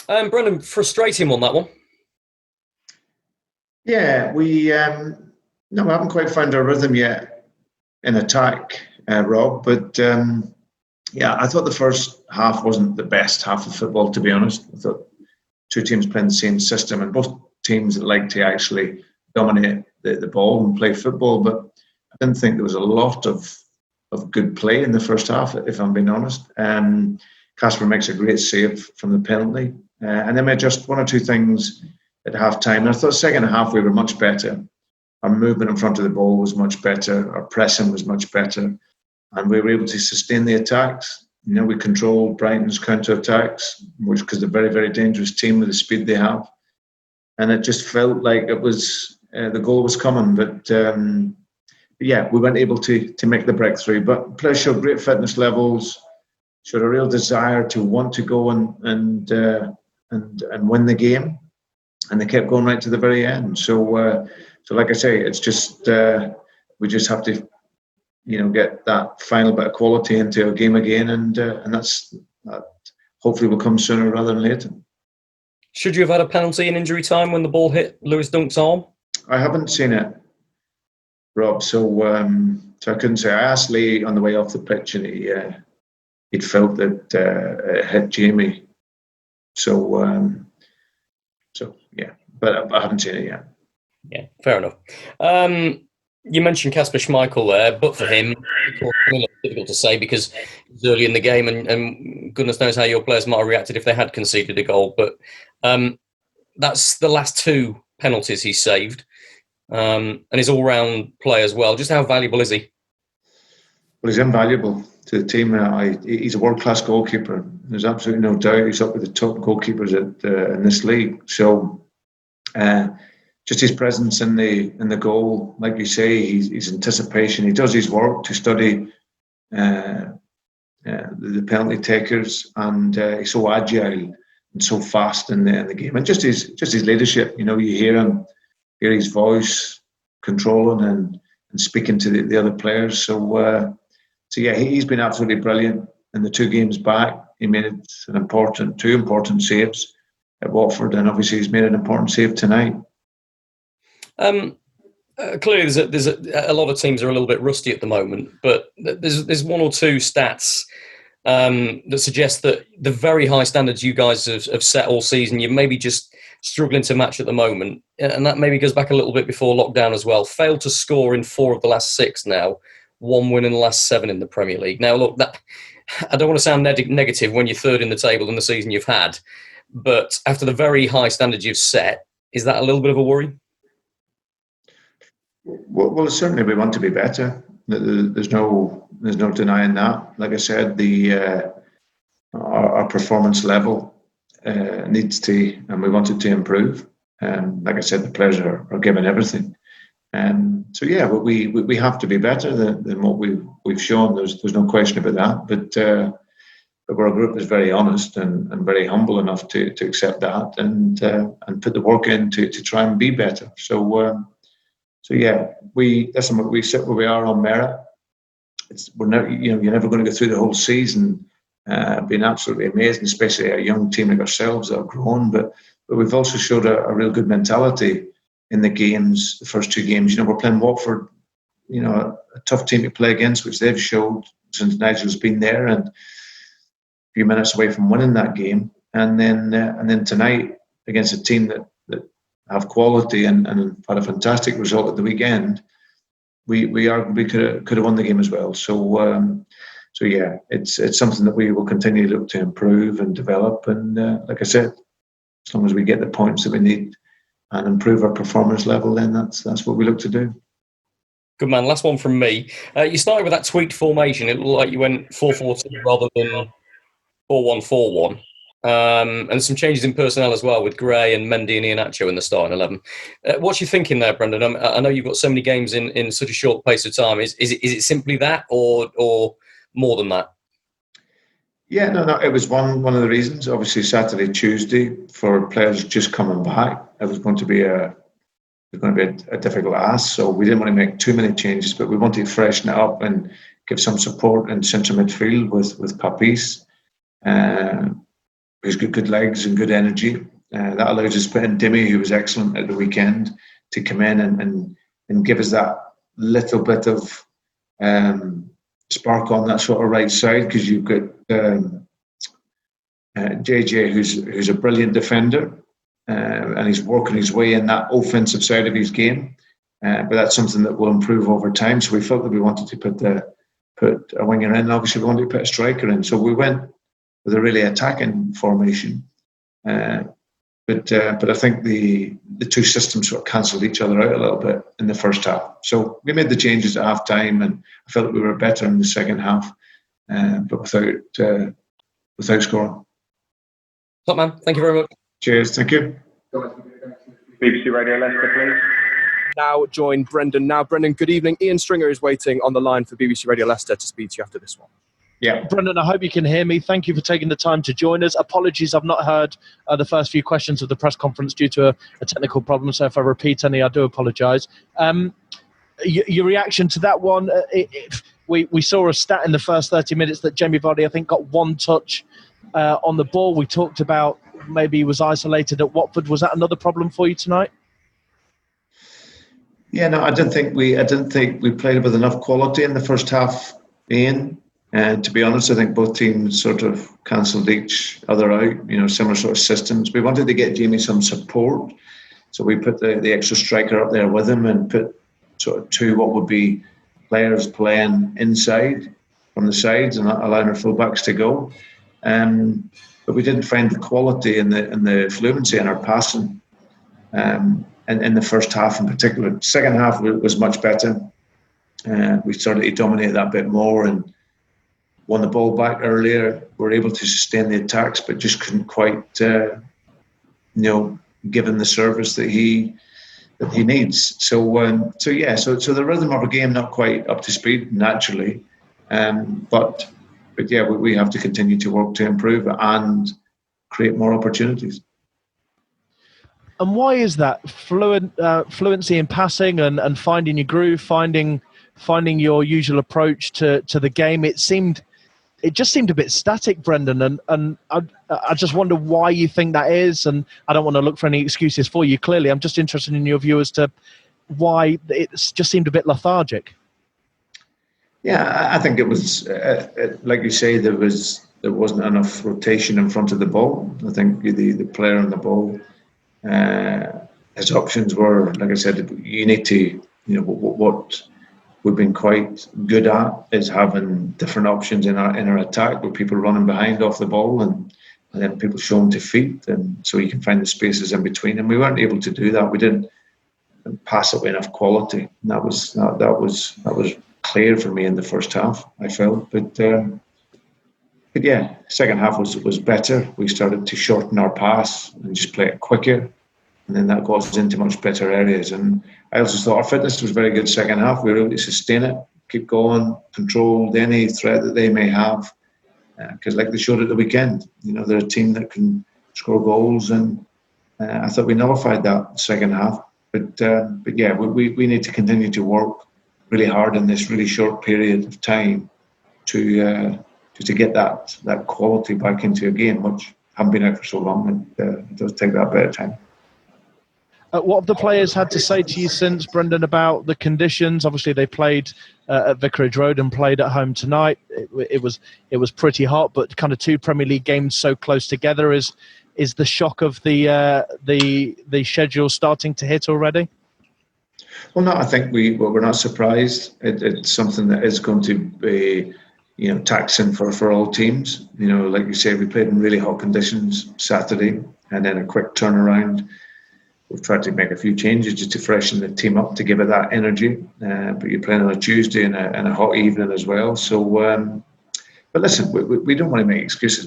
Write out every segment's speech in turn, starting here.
Brendan, frustrating on that one. Yeah, we haven't quite found our rhythm yet in attack, Rob. But yeah, I thought the first half wasn't the best half of football, to be honest. I thought two teams playing the same system, and both teams that like to actually dominate the ball and play football. But I didn't think there was a lot of good play in the first half, if I'm being honest. Kasper makes a great save from the penalty, and then we had just one or two things at half time. And I thought second half we were much better. Our movement in front of the ball was much better. Our pressing was much better, and we were able to sustain the attacks. We controlled Brighton's counter-attacks, which because they're a very, very dangerous team with the speed they have. And it just felt like it was the goal was coming, but yeah, we weren't able to make the breakthrough. But players showed great fitness levels, showed a real desire to want to go and win the game, and they kept going right to the very end. So like I say, it's just we just have to get that final bit of quality into a game again, and that hopefully will come sooner rather than later. Should you have had a penalty in injury time when the ball hit Lewis Dunk's arm? I haven't seen it, Rob, so I couldn't say. I asked Lee on the way off the pitch, and he'd felt that it hit Jamie. So yeah, but I haven't seen it yet. Yeah, fair enough. You mentioned Kasper Schmeichel there, but for him, it's difficult to say because it's early in the game, and goodness knows how your players might have reacted if they had conceded a goal. But that's the last two penalties he saved, and his all-round play as well. Just how valuable is he? Well, he's invaluable to the team. He's a world-class goalkeeper. There's absolutely no doubt he's up with the top goalkeepers in this league. So just his presence in the goal, like you say, his anticipation. He does his work to study the penalty takers, and he's so agile and so fast in the game. And just his leadership. You hear his voice controlling and speaking to the other players. So yeah, he's been absolutely brilliant in the two games back. He made two important saves at Watford, and obviously he's made an important save tonight. Clearly, there's a lot of teams are a little bit rusty at the moment, but there's one or two stats that suggest that the very high standards you guys have set all season, you're maybe just struggling to match at the moment, and that maybe goes back a little bit before lockdown as well. Failed to score in 4 of the last 6 now, 1 win in the last 7 in the Premier League. Now, look, I don't want to sound negative when you're third in the table in the season you've had, but after the very high standards you've set, is that a little bit of a worry? Well, certainly we want to be better. There's no denying that. Like I said, our performance level needs to, and we want it to improve. Like I said, the players are giving everything. So yeah, but we have to be better than what we've shown. There's no question about that. But we're a group that's very honest and very humble enough to accept that and put the work in to try and be better. So yeah, we sit where we are on merit. You're never going to go through the whole season being absolutely amazing, especially a young team like ourselves that have grown. But we've also showed a real good mentality in the games, the first 2 games. We're playing Watford, a tough team to play against, which they've showed since Nigel's been there, and a few minutes away from winning that game. And then tonight against a team that have quality and had a fantastic result at the weekend, we could have won the game as well. So yeah, it's something that we will continue to look to improve and develop. And like I said, as long as we get the points that we need and improve our performance level, then that's what we look to do. Good man. Last one from me. You started with that tweaked formation. It looked like you went 4-4-2 rather than 4-1-4-1. And some changes in personnel as well with Gray and Mendy and Iheanacho in the starting 11. What's your thinking there, Brendan? I know you've got so many games in such a short pace of time. Is it simply that or more than that? Yeah, no. It was one of the reasons. Obviously, Saturday, Tuesday for players just coming back, it was going to be a difficult ask. So we didn't want to make too many changes, but we wanted to freshen it up and give some support in central midfield with Papis. who's got good legs and good energy. That allows us to put in Dimmy, who was excellent at the weekend, to come in and give us that little bit of spark on that sort of right side, because you've got JJ, who's a brilliant defender, and he's working his way in that offensive side of his game. But that's something that will improve over time. So we felt that we wanted to put a winger in. Obviously, we wanted to put a striker in. So we went with a really attacking formation. But I think the two systems sort of cancelled each other out a little bit in the first half. So we made the changes at half time, and I felt that we were better in the second half, but without scoring. Top man, thank you very much. Cheers, thank you. BBC Radio Leicester, please. Now join Brendan. Now, Brendan, good evening. Ian Stringer is waiting on the line for BBC Radio Leicester to speak to you after this one. Yeah. Brendan, I hope you can hear me. Thank you for taking the time to join us. Apologies, I've not heard the first few questions of the press conference due to a technical problem, so if I repeat any, I do apologise. Your reaction to that one, we saw a stat in the first 30 minutes that Jamie Vardy, I think, got one touch on the ball. We talked about maybe he was isolated at Watford. Was that another problem for you tonight? Yeah, no, I didn't think we played with enough quality in the first half, Ian. And to be honest, I think both teams sort of cancelled each other out, similar sort of systems. We wanted to get Jamie some support. So we put the extra striker up there with him and put sort of two what would be players playing inside from the sides and allowing our fullbacks to go. But we didn't find the quality and the fluency in our passing. And in the first half in particular. Second half was much better. We started to dominate that bit more and won the ball back earlier. We were able to sustain the attacks, but just couldn't quite, give him the service that he needs. So the rhythm of our game not quite up to speed naturally, but yeah, we have to continue to work to improve and create more opportunities. And why is that fluency in passing and finding your groove, finding your usual approach to the game? It just seemed a bit static, Brendan, and I just wonder why you think that is. And I don't want to look for any excuses for you. Clearly, I'm just interested in your view as to why it just seemed a bit lethargic. Yeah, I think it was like you say. There wasn't enough rotation in front of the ball. I think the player on the ball. His options were, like I said, you need to, what we've been quite good at is having different options in our attack, with people running behind off the ball and then people showing to feet, and so you can find the spaces in between. And we weren't able to do that. We didn't pass it with enough quality. And that was clear for me in the first half, I felt. But yeah, second half was better. We started to shorten our pass and just play it quicker. And then that got us into much better areas. And I also thought our fitness was very good second half. We were able to sustain it, keep going, control any threat that they may have. Because like they showed at the weekend, they're a team that can score goals. And I thought we nullified that second half. But yeah, we need to continue to work really hard in this really short period of time to get that quality back into a game, which haven't been out for so long. And it does take that bit of time. What have the players had to say to you since, Brendan, about the conditions? Obviously, they played at Vicarage Road and played at home tonight. It was pretty hot, but kind of two Premier League games so close together. Is the shock of the schedule starting to hit already? Well, no, I think we're not surprised. It's something that is going to be, taxing for all teams. Like you say, we played in really hot conditions Saturday, and then a quick turnaround. We've tried to make a few changes just to freshen the team up, to give it that energy. But you're playing on a Tuesday and a hot evening as well. So, but listen, we don't want to make excuses.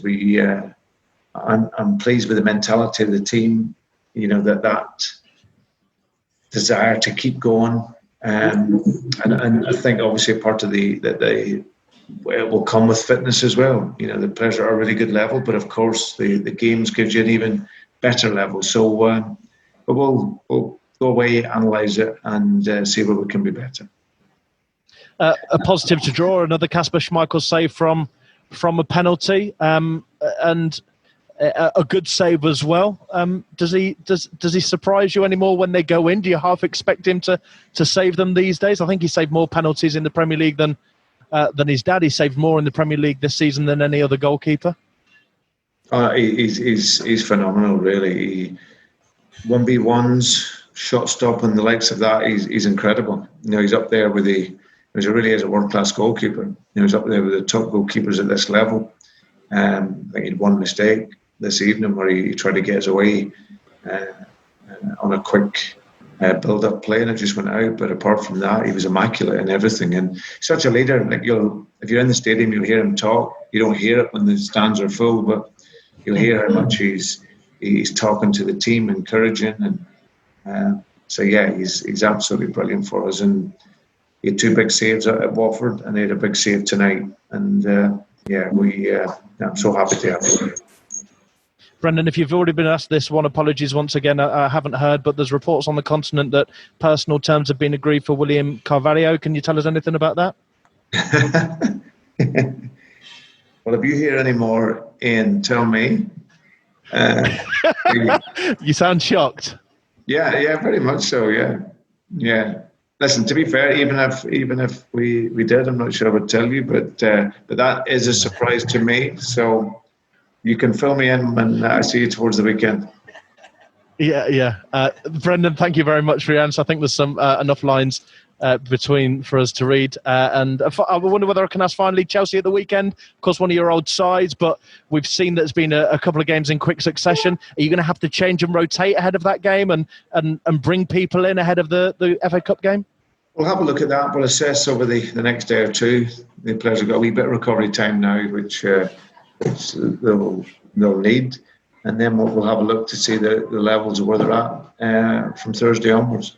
I'm pleased with the mentality of the team. That desire to keep going, and I think obviously a part of it will come with fitness as well. The players are at a really good level, but of course the games gives you an even better level. So. But we'll go away, analyse it, and see where we can be better. A positive to draw, another Kasper Schmeichel save from a penalty. And a good save as well. Does he surprise you anymore when they go in? Do you half expect him to save them these days? I think he saved more penalties in the Premier League than his dad. He saved more in the Premier League this season than any other goalkeeper. He's phenomenal, really. 1v1s, shot stop, and the likes of that. He's incredible. He's up there with he really is a world-class goalkeeper. He's up there with the top goalkeepers at this level. I think he had one mistake this evening where he tried to get us away on a quick build-up play and it just went out. But apart from that, he was immaculate in everything, and such a leader. Like if you're in the stadium, you'll hear him talk. You don't hear it when the stands are full, but you'll hear how much he's talking to the team, encouraging, and so yeah, he's absolutely brilliant for us. And he had two big saves at Watford, and they had a big save tonight. And I'm so happy to have him. Brendan, if you've already been asked this one, apologies once again. I haven't heard, but there's reports on the continent that personal terms have been agreed for William Carvalho. Can you tell us anything about that? Well, if you hear any more, Ian, tell me. You sound shocked. Yeah, very much so. Yeah. Listen, to be fair, even if we did, I'm not sure I would tell you, but that is a surprise to me. So you can fill me in when I see you towards the weekend. Yeah. Brendan, thank you very much for your answer. I think there's some enough lines between for us to read. And I wonder whether I can ask finally, Chelsea at the weekend, of course, one of your old sides, but we've seen that there's been a couple of games in quick succession. Are you going to have to change and rotate ahead of that game and bring people in ahead of the FA Cup game? We'll have a look at that. We'll assess over the next day or two. The players have got a wee bit of recovery time now, which they'll need. And then we'll have a look to see the levels of where they're at from Thursday onwards.